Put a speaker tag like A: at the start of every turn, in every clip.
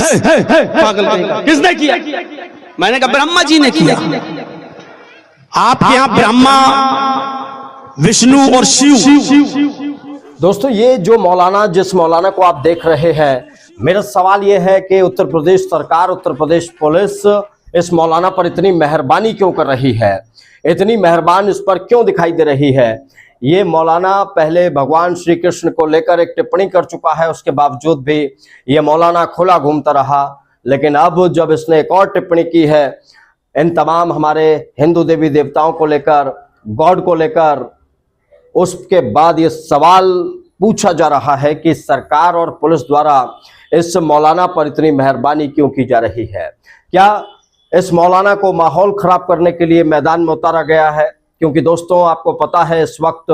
A: पागल कहेगा। किसने किया? मैंने कहा ब्रह्मा जी ने किया। आपके यहां ब्रह्मा, विष्णु और शिव।
B: दोस्तों, ये जो मौलाना, जिस मौलाना को आप देख रहे हैं, मेरा सवाल ये है कि उत्तर प्रदेश सरकार, उत्तर प्रदेश पुलिस इस मौलाना पर इतनी मेहरबानी क्यों कर रही है, इतनी मेहरबान इस पर क्यों दिखाई दे रही है। ये मौलाना पहले भगवान श्री कृष्ण को लेकर एक टिप्पणी कर चुका है, उसके बावजूद भी ये मौलाना खुला घूमता रहा। लेकिन अब जब इसने एक और टिप्पणी की है इन तमाम हमारे हिंदू देवी देवताओं को लेकर, गॉड को लेकर, उसके बाद ये सवाल पूछा जा रहा है कि सरकार और पुलिस द्वारा इस मौलाना पर इतनी मेहरबानी क्यों की जा रही है। क्या इस मौलाना को माहौल खराब करने के लिए मैदान में उतारा गया है? क्योंकि दोस्तों, आपको पता है इस वक्त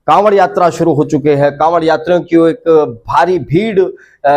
B: कांवड़ यात्रा शुरू हो चुके हैं। कांवड़ यात्रियों की एक भारी भीड़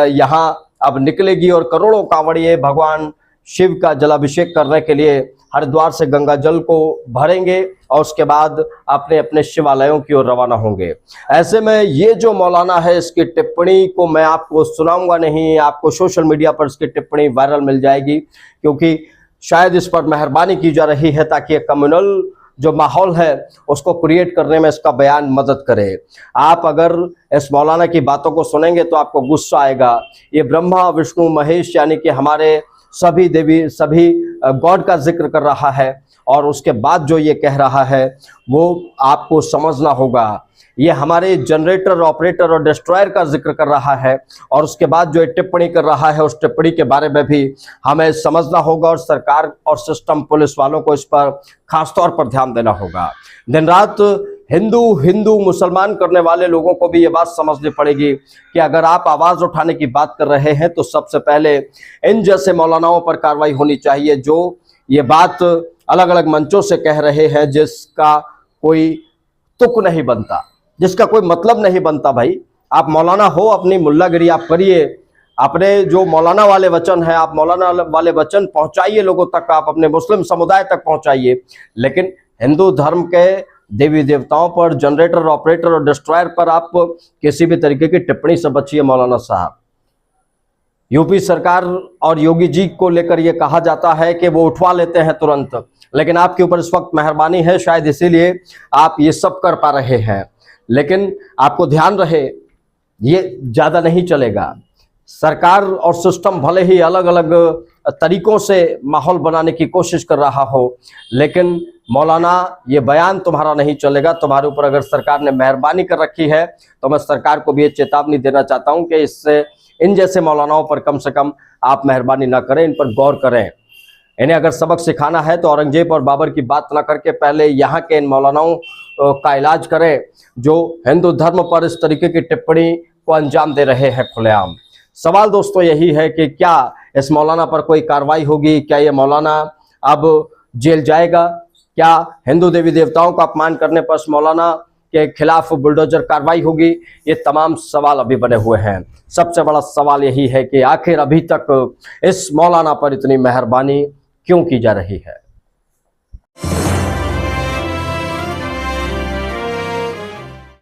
B: यहाँ अब निकलेगी और करोड़ों कांवड़िए भगवान शिव का जलाभिषेक करने के लिए हरिद्वार से गंगा जल को भरेंगे और उसके बाद अपने अपने शिवालयों की ओर रवाना होंगे। ऐसे में ये जो मौलाना है, इसकी टिप्पणी को मैं आपको सुनाऊंगा नहीं, आपको सोशल मीडिया पर इसकी टिप्पणी वायरल मिल जाएगी, क्योंकि शायद इस पर मेहरबानी की जा रही है ताकि एक कम्युनल जो माहौल है उसको क्रिएट करने में इसका बयान मदद करे। आप अगर इस मौलाना की बातों को सुनेंगे तो आपको गुस्सा आएगा। ये ब्रह्मा, विष्णु, महेश यानी कि हमारे सभी देवी, सभी गॉड का जिक्र कर रहा है और उसके बाद जो ये कह रहा है वो आपको समझना होगा। ये हमारे जनरेटर, ऑपरेटर और डिस्ट्रॉयर का जिक्र कर रहा है और उसके बाद जो टिप्पणी कर रहा है उस टिप्पणी के बारे में भी हमें समझना होगा और सरकार और सिस्टम, पुलिस वालों को इस पर खास तौर पर ध्यान देना होगा। दिन रात हिंदू मुसलमान करने वाले लोगों को भी ये बात समझनी पड़ेगी कि अगर आप आवाज उठाने की बात कर रहे हैं तो सबसे पहले इन जैसे मौलानाओं पर कार्रवाई होनी चाहिए जो ये बात अलग अलग मंचों से कह रहे हैं, जिसका कोई तुक नहीं बनता, जिसका कोई मतलब नहीं बनता। भाई, आप मौलाना हो, अपनी मुल्लागिरी आप करिए, अपने जो मौलाना वाले वचन है आप मौलाना वाले वचन पहुंचाइए लोगों तक, आप अपने मुस्लिम समुदाय तक पहुंचाइए। लेकिन हिंदू धर्म के देवी देवताओं पर, जनरेटर, ऑपरेटर और डिस्ट्रॉयर पर आप किसी भी तरीके की टिप्पणी से बचिए मौलाना साहब। यूपी सरकार और योगी जी को लेकर यह कहा जाता है कि वो उठवा लेते हैं तुरंत, लेकिन आपके ऊपर इस वक्त मेहरबानी है, शायद इसीलिए आप ये सब कर पा रहे हैं। लेकिन आपको ध्यान रहे, ये ज्यादा नहीं चलेगा। सरकार और सिस्टम भले ही अलग अलग तरीकों से माहौल बनाने की कोशिश कर रहा हो, लेकिन मौलाना ये बयान तुम्हारा नहीं चलेगा। तुम्हारे ऊपर अगर सरकार ने मेहरबानी कर रखी है तो मैं सरकार को भी ये चेतावनी देना चाहता हूं कि इससे इन जैसे मौलानाओं पर कम से कम आप मेहरबानी ना करें, इन पर गौर करें। इन्हें अगर सबक सिखाना है तो औरंगजेब और बाबर की बात ना करके पहले यहाँ के इन मौलानाओं का इलाज करें जो हिंदू धर्म पर इस तरीके की टिप्पणी को अंजाम दे रहे हैं खुलेआम। सवाल दोस्तों यही है कि क्या इस मौलाना पर कोई कार्रवाई होगी? क्या ये मौलाना अब जेल जाएगा? क्या हिंदू देवी देवताओं का अपमान करने पर इस मौलाना के खिलाफ बुलडोजर कार्रवाई होगी? ये तमाम सवाल अभी बने हुए हैं। सबसे बड़ा सवाल यही है कि आखिर अभी तक इस मौलाना पर इतनी मेहरबानी क्यों की जा रही है।